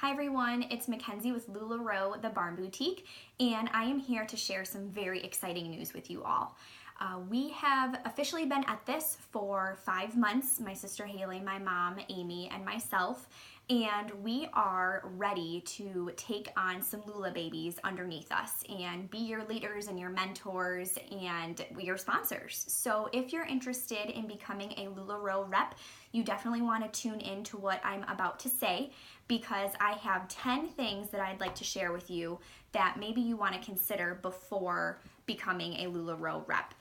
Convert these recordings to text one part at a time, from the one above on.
Hi everyone, it's Mackenzie with LulaRoe The Barn Boutique, and I am here to share some very exciting news with you all. We have officially been at this for 5 months, my sister Haley, my mom Amy, and myself, and we are ready to take on some Lula babies underneath us and be your leaders and your mentors and your sponsors. So if you're interested in becoming a LulaRoe rep, you definitely want to tune in to what I'm about to say, because I have 10 things that I'd like to share with you that maybe you want to consider before becoming a LulaRoe rep.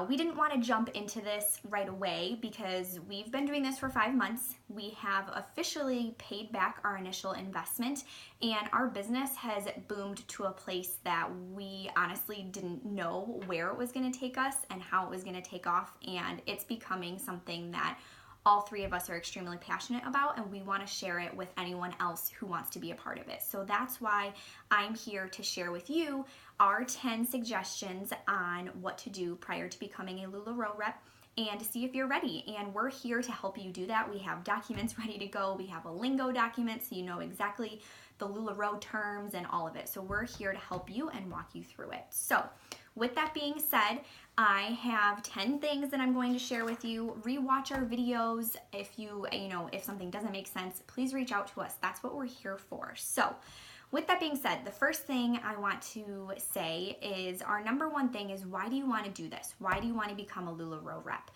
We didn't want to jump into this right away because we've been doing this for 5 months. We have officially paid back our initial investment, and our business has boomed to a place that we honestly didn't know where it was going to take us and how it was going to take off, and it's becoming something that all three of us are extremely passionate about, and we want to share it with anyone else who wants to be a part of it. So that's why I'm here to share with you our 10 suggestions on what to do prior to becoming a LulaRoe rep and to see if you're ready. And we're here to help you do that. We have documents ready to go. We have a lingo document so you know exactly the LulaRoe terms and all of it. So we're here to help you and walk you through it. So with that being said, I have 10 things that I'm going to share with you. Rewatch our videos. If if something doesn't make sense, please reach out to us. That's what we're here for. So with that being said, the first thing I want to say is our number one thing is, why do you want to do this? Why do you want to become a LulaRoe rep?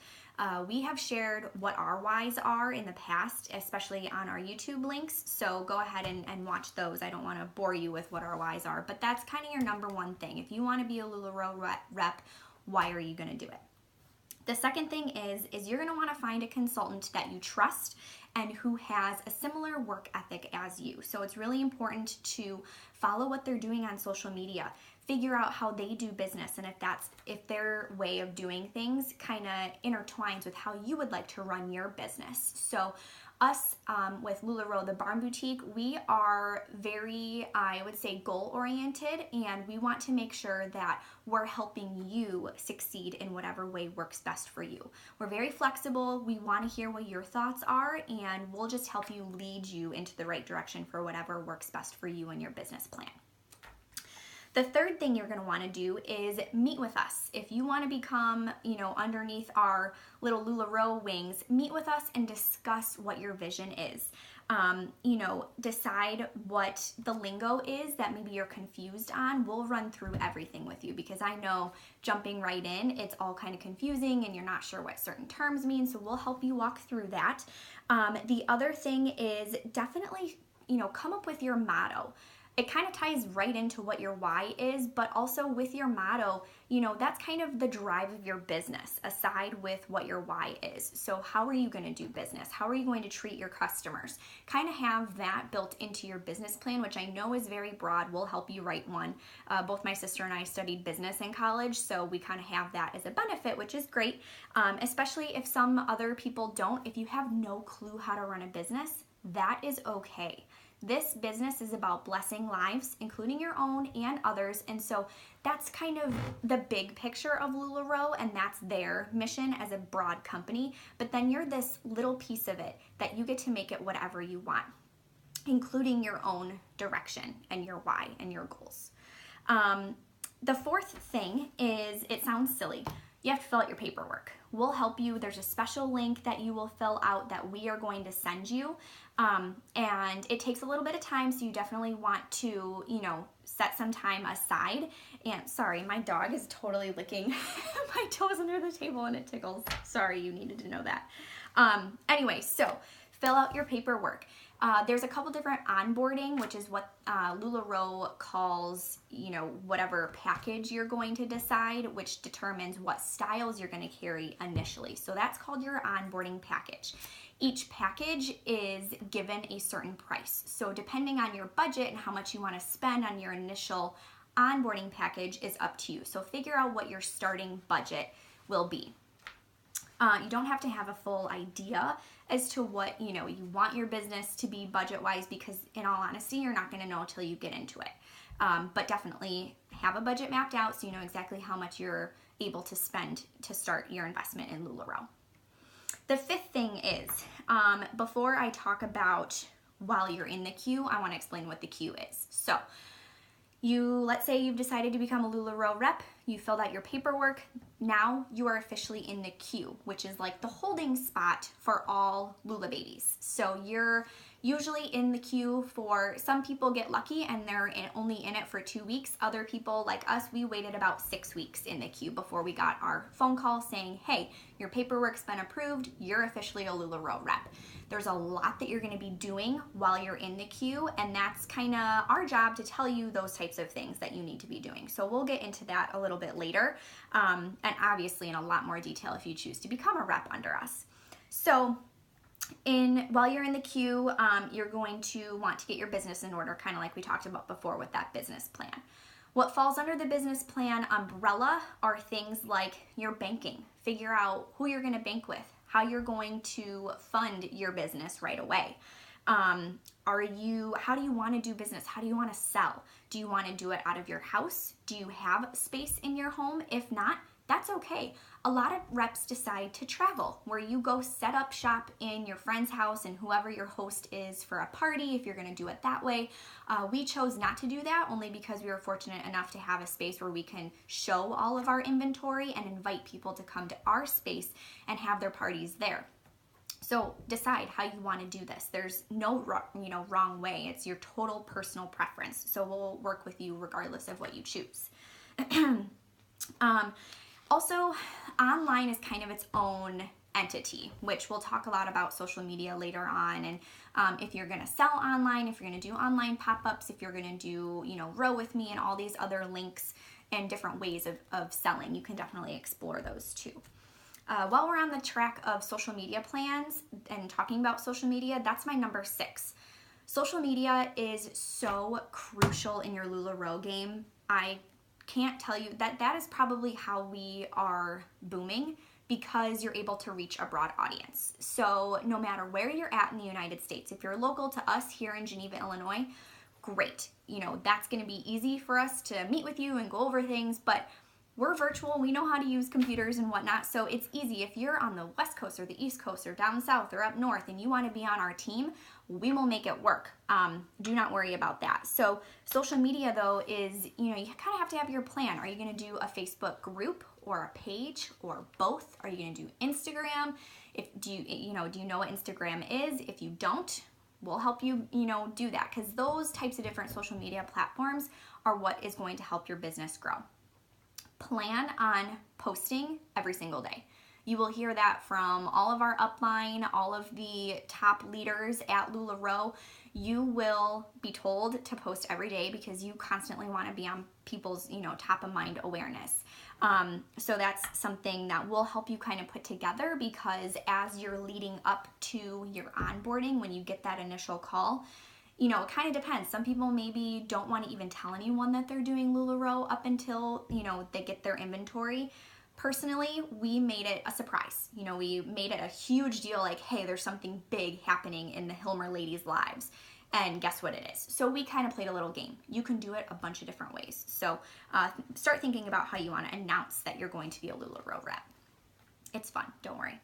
We have shared what our whys are in the past, especially on our YouTube links, so go ahead and watch those. I don't want to bore you with what our whys are, but that's kind of your number one thing. If you want to be a LulaRoe rep, why are you going to do it? The second thing is you're going to want to find a consultant that you trust and who has a similar work ethic as you. So it's really important to follow what they're doing on social media. Figure out how they do business, and if their way of doing things kind of intertwines with how you would like to run your business. So us with LulaRoe The Barn Boutique, we are very, I would say, goal-oriented, and we want to make sure that we're helping you succeed in whatever way works best for you. We're very flexible. We want to hear what your thoughts are, and we'll just help you lead you into the right direction for whatever works best for you and your business plan. The third thing you're going to want to do is meet with us. If you want to become, underneath our little LulaRoe wings, meet with us and discuss what your vision is. Decide what the lingo is that maybe you're confused on. We'll run through everything with you, because I know jumping right in, it's all kind of confusing and you're not sure what certain terms mean, so we'll help you walk through that. The other thing is definitely, come up with your motto. It kind of ties right into what your why is, but also with your motto, that's kind of the drive of your business, aside with what your why is. So how are you going to do business? How are you going to treat your customers? Kind of have that built into your business plan, which I know is very broad. We'll help you write one. Both my sister and I studied business in college, so we kind of have that as a benefit, which is great, especially if some other people don't. If you have no clue how to run a business, that is okay. This business is about blessing lives, including your own and others, and so that's kind of the big picture of LulaRoe, and that's their mission as a broad company, but then you're this little piece of it that you get to make it whatever you want, including your own direction and your why and your goals. The fourth thing is, it sounds silly, you have to fill out your paperwork. We'll help you. There's a special link that you will fill out that we are going to send you. And it takes a little bit of time, so you definitely want to, set some time aside. And sorry, my dog is totally licking my toes under the table and it tickles. Sorry, you needed to know that. Anyway, so fill out your paperwork. There's a couple different onboarding, which is what LulaRoe calls, whatever package you're going to decide, which determines what styles you're going to carry initially. So that's called your onboarding package. Each package is given a certain price. So depending on your budget and how much you want to spend on your initial onboarding package is up to you. So figure out what your starting budget will be. You don't have to have a full idea as to what you want your business to be budget-wise, because in all honesty, you're not going to know until you get into it. But definitely have a budget mapped out so you know exactly how much you're able to spend to start your investment in LulaRoe. The fifth thing is, before I talk about while you're in the queue, I want to explain what the queue is. So let's say you've decided to become a LulaRoe rep, you filled out your paperwork, now you are officially in the queue, which is like the holding spot for all Lula babies. So you're usually in the queue for, some people get lucky and they're only in it for 2 weeks. Other people like us, we waited about 6 weeks in the queue before we got our phone call saying, hey, your paperwork's been approved, you're officially a LulaRoe rep. There's a lot that you're going to be doing while you're in the queue, and that's kind of our job to tell you those types of things that you need to be doing. So we'll get into that a little bit later, and obviously in a lot more detail if you choose to become a rep under us. So while you're in the queue, you're going to want to get your business in order, kind of like we talked about before with that business plan. What falls under the business plan umbrella are things like your banking. Figure out who you're going to bank with, how you're going to fund your business right away. How do you want to do business? How do you want to sell? Do you want to do it out of your house? Do you have space in your home? If not, that's okay. A lot of reps decide to travel, where you go set up shop in your friend's house and whoever your host is for a party, if you're going to do it that way. We chose not to do that only because we were fortunate enough to have a space where we can show all of our inventory and invite people to come to our space and have their parties there. So decide how you want to do this. There's no wrong way. It's your total personal preference. So we'll work with you regardless of what you choose. Also, online is kind of its own entity, which we'll talk a lot about social media later on. And if you're going to sell online, if you're going to do online pop-ups, if you're going to do, Row with me and all these other links and different ways of selling, you can definitely explore those too. While we're on the track of social media plans and talking about social media, that's my number 6. Social media is so crucial in your LulaRoe game. I can't tell you that is probably how we are booming, because you're able to reach a broad audience. So no matter where you're at in the United States, if you're local to us here in Geneva, Illinois, great. That's going to be easy for us to meet with you and go over things, but we're virtual, we know how to use computers and whatnot, so it's easy. If you're on the West Coast or the East Coast or down south or up north and you want to be on our team, we will make it work. Do not worry about that. So social media though is, you kind of have to have your plan. Are you going to do a Facebook group or a page or both? Are you going to do Instagram? Do you know what Instagram is? If you don't, we'll help you, do that, because those types of different social media platforms are what is going to help your business grow. Plan on posting every single day. You will hear that from all of our upline, all of the top leaders at LulaRoe. You will be told to post every day because you constantly want to be on people's, top of mind awareness. So that's something that will help you kind of put together, because as you're leading up to your onboarding, when you get that initial call, it kind of depends. Some people maybe don't want to even tell anyone that they're doing LulaRoe up until, they get their inventory. Personally, we made it a surprise. We made it a huge deal, like, hey, there's something big happening in the Hilmer ladies' lives. And guess what it is? So we kind of played a little game. You can do it a bunch of different ways. So start thinking about how you want to announce that you're going to be a LulaRoe rep. It's fun, don't worry.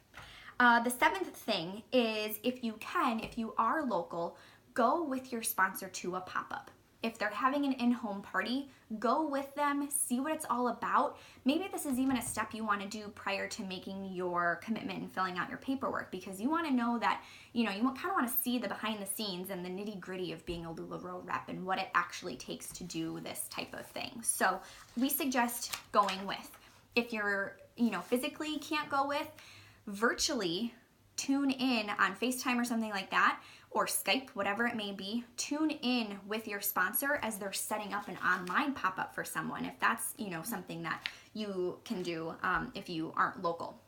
The 7th thing is, if you are local, go with your sponsor to a pop-up. If they're having an in-home party, go with them, see what it's all about. Maybe this is even a step you want to do prior to making your commitment and filling out your paperwork, because you want to know that, you kind of want to see the behind the scenes and the nitty-gritty of being a LulaRoe rep and what it actually takes to do this type of thing. So we suggest going with. If you're, physically can't go with, virtually tune in on FaceTime or something like that, or Skype, whatever it may be. Tune in with your sponsor as they're setting up an online pop-up for someone, if that's, something that you can do if you aren't local.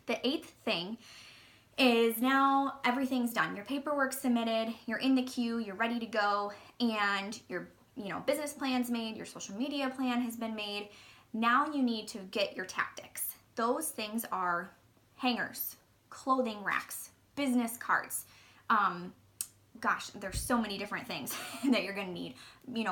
The 8th thing is, now everything's done. Your paperwork's submitted, you're in the queue, you're ready to go, and your business plan's made, your social media plan has been made. Now you need to get your tactics. Those things are hangers, clothing racks, business cards. There's so many different things that you're going to need.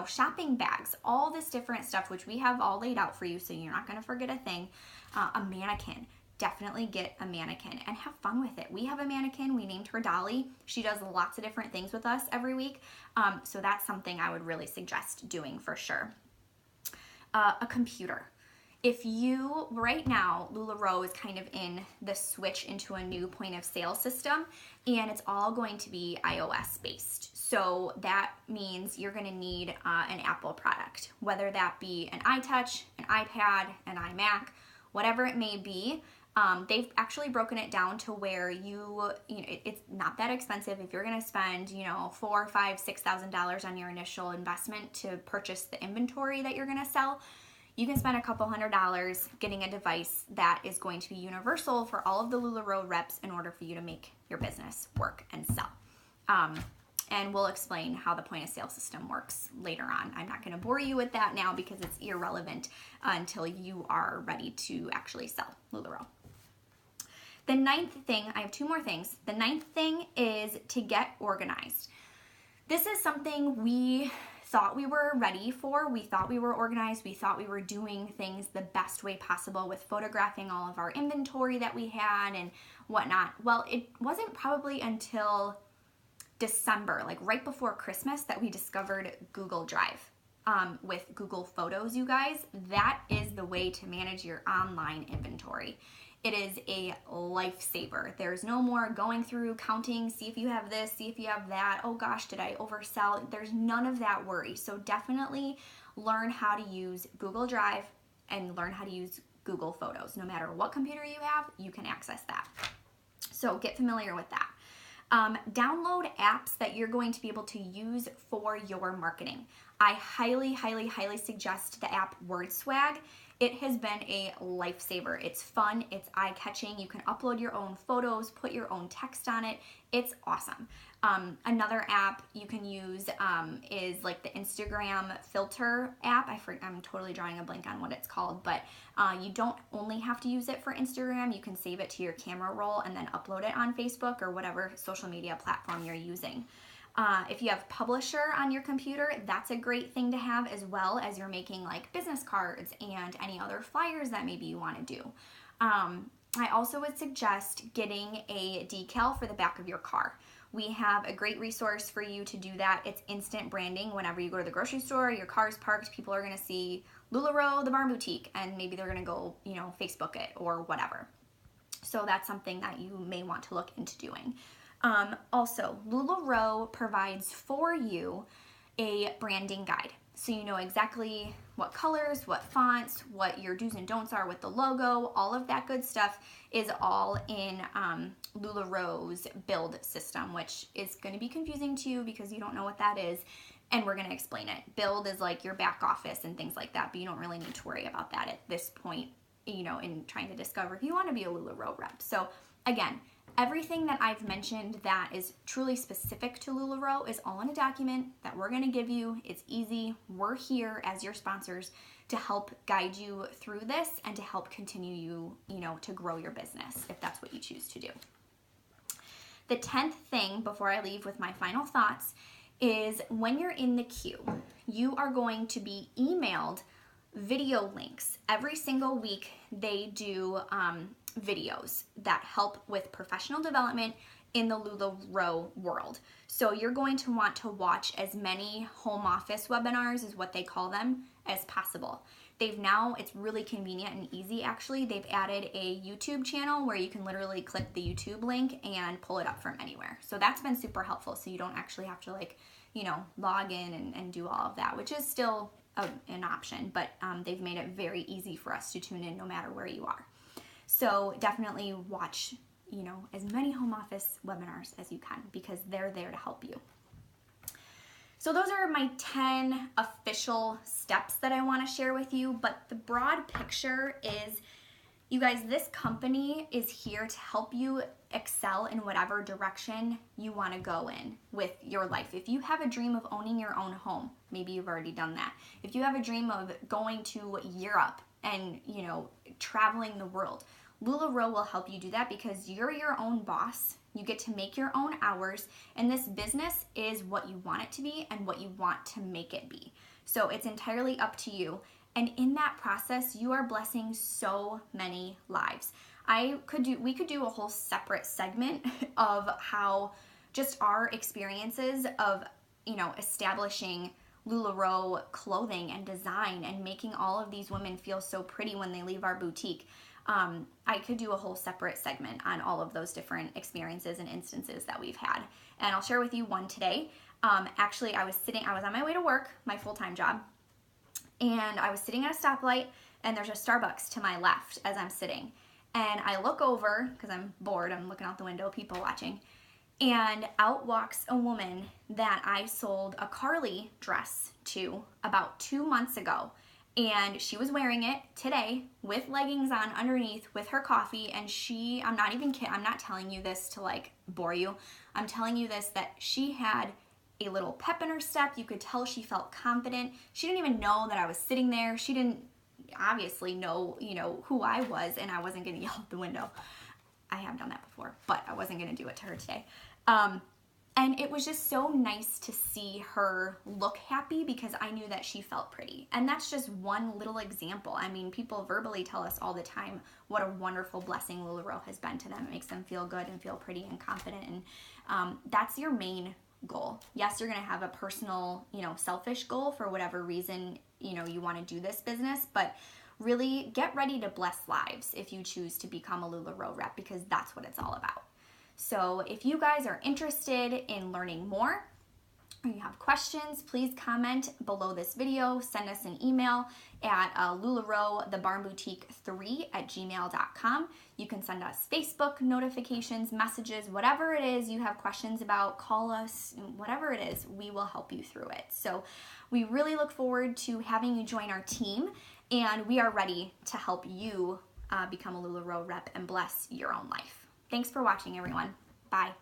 Shopping bags, all this different stuff, which we have all laid out for you, so you're not going to forget a thing. A mannequin, definitely get a mannequin and have fun with it. We have a mannequin. We named her Dolly. She does lots of different things with us every week. So that's something I would really suggest doing for sure. A computer. If you, right now, LulaRoe is kind of in the switch into a new point of sale system, and it's all going to be iOS based. So that means you're gonna need an Apple product, whether that be an iTouch, an iPad, an iMac, whatever it may be. They've actually broken it down to where it's not that expensive. If you're gonna spend, $4,000, $5,000, $6,000 on your initial investment to purchase the inventory that you're gonna sell, you can spend a couple $100 getting a device that is going to be universal for all of the LulaRoe reps in order for you to make your business work and sell. And we'll explain how the point of sale system works later on. I'm not going to bore you with that now because it's irrelevant until you are ready to actually sell LulaRoe. The ninth thing, I have two more things. The ninth thing is to get organized. This is something we thought we were ready for. We thought we were organized. We thought we were doing things the best way possible with photographing all of our inventory that we had and whatnot. Well, it wasn't probably until December, like right before Christmas, that we discovered Google Drive with Google Photos, you guys. That is the way to manage your online inventory. It is a lifesaver. There's no more going through, counting, see if you have this, see if you have that. Oh gosh, did I oversell? There's none of that worry. So definitely learn how to use Google Drive and learn how to use Google Photos. No matter what computer you have, you can access that. So get familiar with that. Download apps that you're going to be able to use for your marketing. I highly, highly, highly suggest the app WordSwag. It has been a lifesaver. It's fun, it's eye-catching. You can upload your own photos, put your own text on it. It's awesome. Another app you can use is like the Instagram filter app. I'm totally drawing a blank on what it's called, but you don't only have to use it for Instagram. You can save it to your camera roll and then upload it on Facebook or whatever social media platform you're using. If you have Publisher on your computer, that's a great thing to have, as well as you're making like business cards and any other flyers that maybe you want to do. I also would suggest getting a decal for the back of your car. We have a great resource for you to do that. It's instant branding. Whenever you go to the grocery store, your car's parked, people are going to see LulaRoe The Barn Boutique, and maybe they're going to go, Facebook it or whatever. So that's something that you may want to look into doing. Also, LulaRoe provides for you a branding guide. So you know exactly what colors, what fonts, what your do's and don'ts are with the logo. All of that good stuff is all in LulaRoe's build system, which is going to be confusing to you because you don't know what that is. And we're going to explain it. Build is like your back office and things like that, but you don't really need to worry about that at this point, in trying to discover if you want to be a LulaRoe rep. So again, everything that I've mentioned that is truly specific to LulaRoe is all in a document that we're going to give you. It's easy. We're here as your sponsors to help guide you through this and to help continue you, to grow your business if that's what you choose to do. The 10th thing before I leave with my final thoughts is when you're in the queue, you are going to be emailed video links. Every single week they do videos that help with professional development in the LulaRoe world. So you're going to want to watch as many home office webinars, is what they call them, as possible. It's really convenient and easy actually. They've added a YouTube channel where you can literally click the YouTube link and pull it up from anywhere. So that's been super helpful. So you don't actually have to log in and do all of that, which is still an option, but they've made it very easy for us to tune in no matter where you are. So definitely watch, as many home office webinars as you can because they're there to help you. So those are my 10 official steps that I want to share with you, but the broad picture is, you guys, this company is here to help you excel in whatever direction you want to go in with your life. If you have a dream of owning your own home, maybe you've already done that. If you have a dream of going to Europe and, traveling the world, LulaRoe will help you do that because you're your own boss. You get to make your own hours, and this business is what you want it to be and what you want to make it be. So it's entirely up to you. And in that process, you are blessing so many lives. We could do a whole separate segment of how just our experiences of, establishing LulaRoe clothing and design and making all of these women feel so pretty when they leave our boutique. I could do a whole separate segment on all of those different experiences and instances that we've had. And I'll share with you one today. Actually, I was on my way to work, my full-time job, and I was sitting at a stoplight, and there's a Starbucks to my left as I'm sitting. And I look over, because I'm bored, I'm looking out the window, people watching, and out walks a woman that I sold a Carly dress to about 2 months ago. And she was wearing it today with leggings on underneath with her coffee, and I'm not even kidding, I'm not telling you this to like bore you. I'm telling you this that she had a little pep in her step. You could tell she felt confident. She didn't even know that I was sitting there. She didn't obviously know, who I was, and I wasn't going to yell out the window. I have done that before, but I wasn't going to do it to her today. And it was just so nice to see her look happy because I knew that she felt pretty. And that's just one little example. I mean, people verbally tell us all the time what a wonderful blessing LulaRoe has been to them. It makes them feel good and feel pretty and confident. And that's your main goal. Yes, you're going to have a personal, selfish goal for whatever reason, you want to do this business, but really get ready to bless lives if you choose to become a LulaRoe rep, because that's what it's all about. So if you guys are interested in learning more or you have questions, please comment below this video. Send us an email at LulaRoe The Barn Boutique 3@gmail.com. You can send us Facebook notifications, messages, whatever it is you have questions about, call us, whatever it is, we will help you through it. So we really look forward to having you join our team, and we are ready to help you become a LulaRoe rep and bless your own life. Thanks for watching, everyone. Bye.